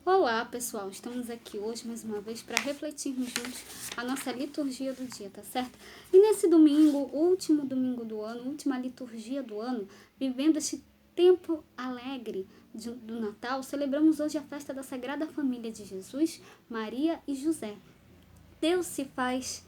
Olá, pessoal! Estamos aqui hoje mais uma vez para refletirmos juntos a nossa liturgia do dia, tá certo? E nesse domingo, último domingo do ano, última liturgia do ano, vivendo este tempo alegre do Natal, celebramos hoje a festa da Sagrada Família de Jesus, Maria e José. Deus se faz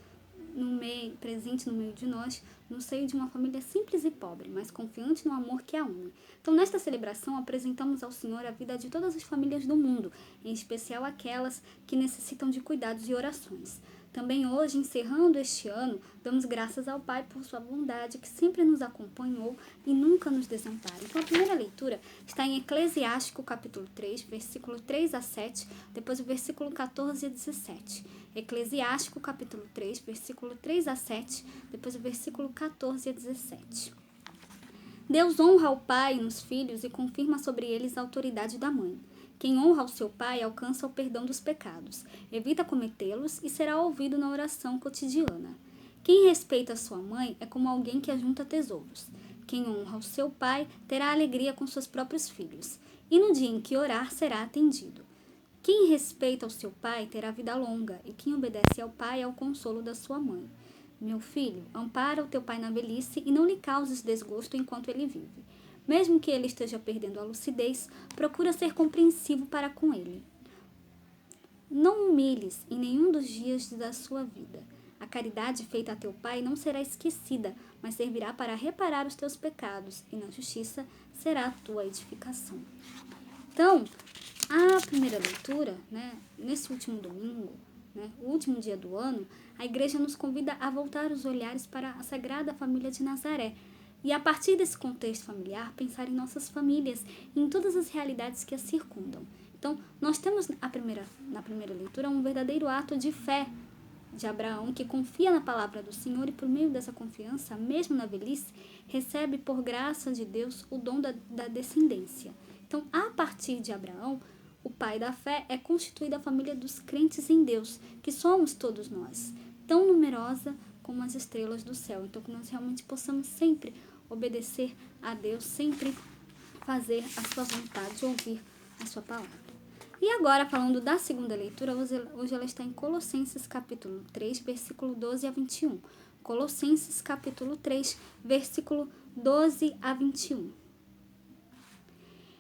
presente no meio de nós, no seio de uma família simples e pobre, mas confiante no amor que a une. Então, nesta celebração, apresentamos ao Senhor a vida de todas as famílias do mundo, em especial aquelas que necessitam de cuidados e orações. Também hoje, encerrando este ano, damos graças ao Pai por sua bondade, que sempre nos acompanhou e nunca nos desampara. Então, a primeira leitura está em Eclesiástico, capítulo 3, versículo 3 a 7, depois o versículo 14 a 17. Eclesiástico, capítulo 3, versículo 3 a 7, depois o versículo 14 a 17. Deus honra o pai nos filhos e confirma sobre eles a autoridade da mãe. Quem honra o seu pai alcança o perdão dos pecados, evita cometê-los e será ouvido na oração cotidiana. Quem respeita sua mãe é como alguém que ajunta tesouros. Quem honra o seu pai terá alegria com seus próprios filhos, e no dia em que orar será atendido. Quem respeita o seu pai terá vida longa, e quem obedece ao pai é o consolo da sua mãe. Meu filho, ampara o teu pai na velhice e não lhe causes desgosto enquanto ele vive. Mesmo que ele esteja perdendo a lucidez, procura ser compreensivo para com ele. Não o humilhes em nenhum dos dias da sua vida. A caridade feita a teu pai não será esquecida, mas servirá para reparar os teus pecados, e na justiça será a tua edificação. Então, a primeira leitura, nesse último domingo, o último dia do ano, a igreja nos convida a voltar os olhares para a Sagrada Família de Nazaré e, a partir desse contexto familiar, pensar em nossas famílias e em todas as realidades que as circundam. Então, nós temos na primeira leitura um verdadeiro ato de fé de Abraão, que confia na palavra do Senhor e, por meio dessa confiança, mesmo na velhice, recebe por graça de Deus o dom da descendência. Então, a partir de Abraão, o pai da fé é constituída a família dos crentes em Deus, que somos todos nós, tão numerosa como as estrelas do céu. Então, que nós realmente possamos sempre obedecer a Deus, sempre fazer a sua vontade, ouvir a sua palavra. E agora, falando da segunda leitura, hoje ela está em Colossenses capítulo 3, versículo 12 a 21. Colossenses capítulo 3, versículo 12 a 21.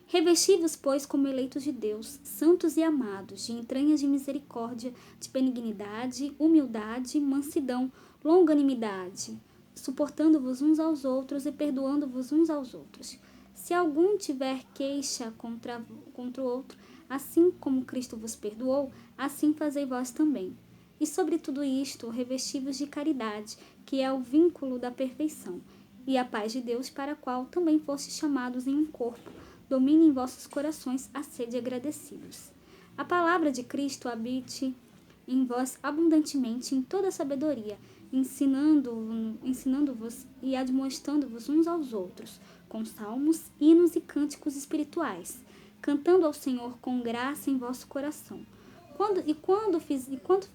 Revesti-vos, pois, como eleitos de Deus, santos e amados, de entranhas de misericórdia, de benignidade, humildade, mansidão, longanimidade, suportando-vos uns aos outros e perdoando-vos uns aos outros. Se algum tiver queixa contra o outro, assim como Cristo vos perdoou, assim fazei vós também. E sobre tudo isto, revesti-vos de caridade, que é o vínculo da perfeição, e a paz de Deus, para a qual também fostes chamados em um corpo, domine em vossos corações a sede agradecidos. A palavra de Cristo habite em vós abundantemente em toda sabedoria, ensinando-vos e admoestando-vos uns aos outros, com salmos, hinos e cânticos espirituais, cantando ao Senhor com graça em vosso coração. Quando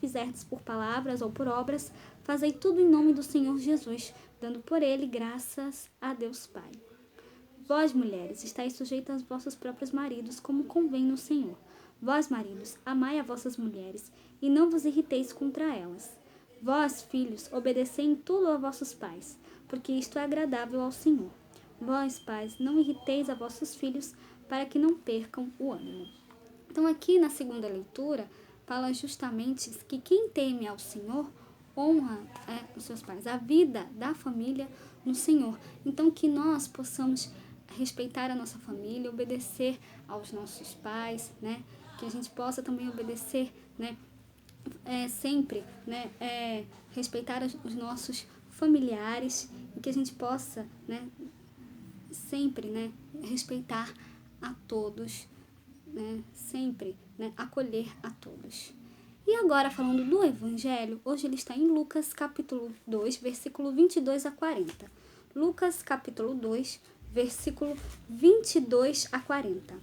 fizerdes por palavras ou por obras, fazei tudo em nome do Senhor Jesus, dando por ele graças a Deus Pai. Vós, mulheres, estáis sujeitas aos vossos próprios maridos, como convém no Senhor. Vós, maridos, amai a vossas mulheres, e não vos irriteis contra elas. Vós, filhos, obedecei em tudo a vossos pais, porque isto é agradável ao Senhor. Vós, pais, não irriteis a vossos filhos, para que não percam o ânimo. Então, aqui na segunda leitura, fala justamente que quem teme ao Senhor honra os seus pais, a vida da família no Senhor. Então, que nós possamos respeitar a nossa família, obedecer aos nossos pais, que a gente possa também obedecer, sempre, respeitar os nossos familiares, e que a gente possa, sempre, respeitar a todos, sempre, acolher a todos. E agora, falando do Evangelho, hoje ele está em Lucas capítulo 2, versículo 22 a 40. Lucas capítulo 2, versículo 22 a 40.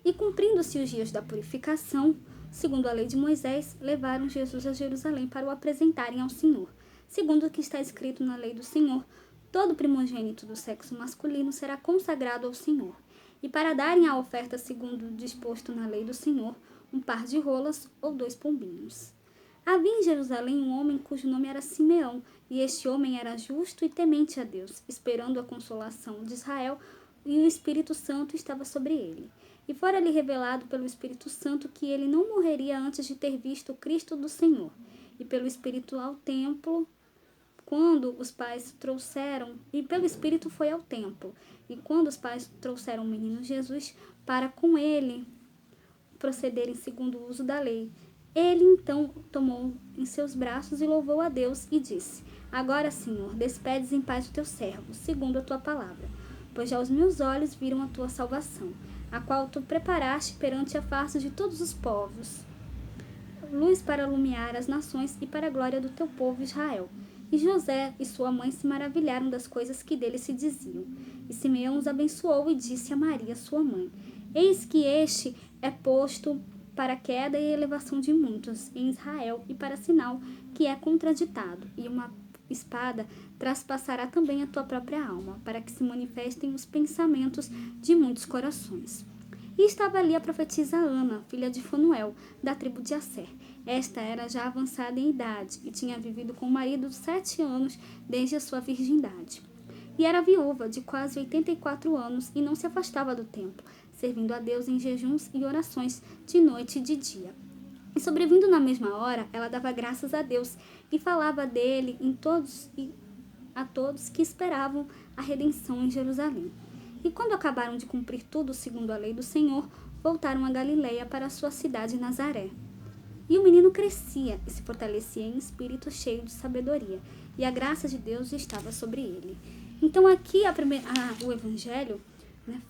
E cumprindo-se os dias da purificação, segundo a lei de Moisés, levaram Jesus a Jerusalém para o apresentarem ao Senhor. Segundo o que está escrito na lei do Senhor, todo primogênito do sexo masculino será consagrado ao Senhor. e para darem a oferta segundo disposto na lei do Senhor, um par de rolas ou 2 pombinhos. Havia em Jerusalém um homem cujo nome era Simeão, e este homem era justo e temente a Deus, esperando a consolação de Israel, e o Espírito Santo estava sobre ele. E fora-lhe revelado pelo Espírito Santo que ele não morreria antes de ter visto o Cristo do Senhor. E pelo Espírito ao templo, quando os pais trouxeram, e pelo Espírito foi ao templo, e quando os pais trouxeram o menino Jesus para com ele procederem segundo o uso da lei, ele então tomou em seus braços e louvou a Deus e disse: Agora, Senhor, despedes em paz o teu servo, segundo a tua palavra, pois já os meus olhos viram a tua salvação, a qual tu preparaste perante a face de todos os povos, luz para iluminar as nações e para a glória do teu povo Israel. E José e sua mãe se maravilharam das coisas que dele se diziam. E Simeão os abençoou e disse a Maria, sua mãe: Eis que este é posto para a queda e elevação de muitos em Israel, e para sinal que é contraditado, e uma espada traspassará também a tua própria alma, para que se manifestem os pensamentos de muitos corações. E estava ali a profetisa Ana, filha de Fanuel, da tribo de Asser. Esta era já avançada em idade, e tinha vivido com o marido 7 anos desde a sua virgindade. E era viúva de quase 84 anos, e não se afastava do templo, servindo a Deus em jejuns e orações de noite e de dia. E sobrevindo na mesma hora, ela dava graças a Deus e falava dele a todos que esperavam a redenção em Jerusalém. E quando acabaram de cumprir tudo segundo a lei do Senhor, voltaram a Galiléia para a sua cidade Nazaré. E o menino crescia e se fortalecia em espírito, cheio de sabedoria, e a graça de Deus estava sobre ele. Então aqui o Evangelho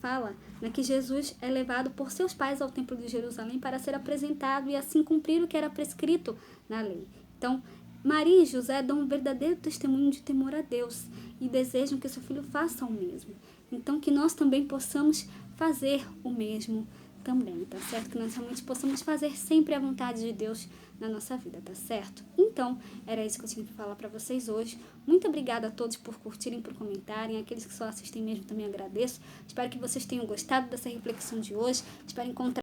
fala que Jesus é levado por seus pais ao templo de Jerusalém para ser apresentado e assim cumprir o que era prescrito na lei. Então, Maria e José dão um verdadeiro testemunho de temor a Deus e desejam que seu filho faça o mesmo. Então, que nós também possamos fazer o mesmo também, tá certo? Que nós realmente possamos fazer sempre a vontade de Deus na nossa vida, tá certo? Então, era isso que eu tinha que falar para vocês hoje. Muito obrigada a todos por curtirem, por comentarem. Aqueles que só assistem mesmo também agradeço. Espero que vocês tenham gostado dessa reflexão de hoje. Espero encontrar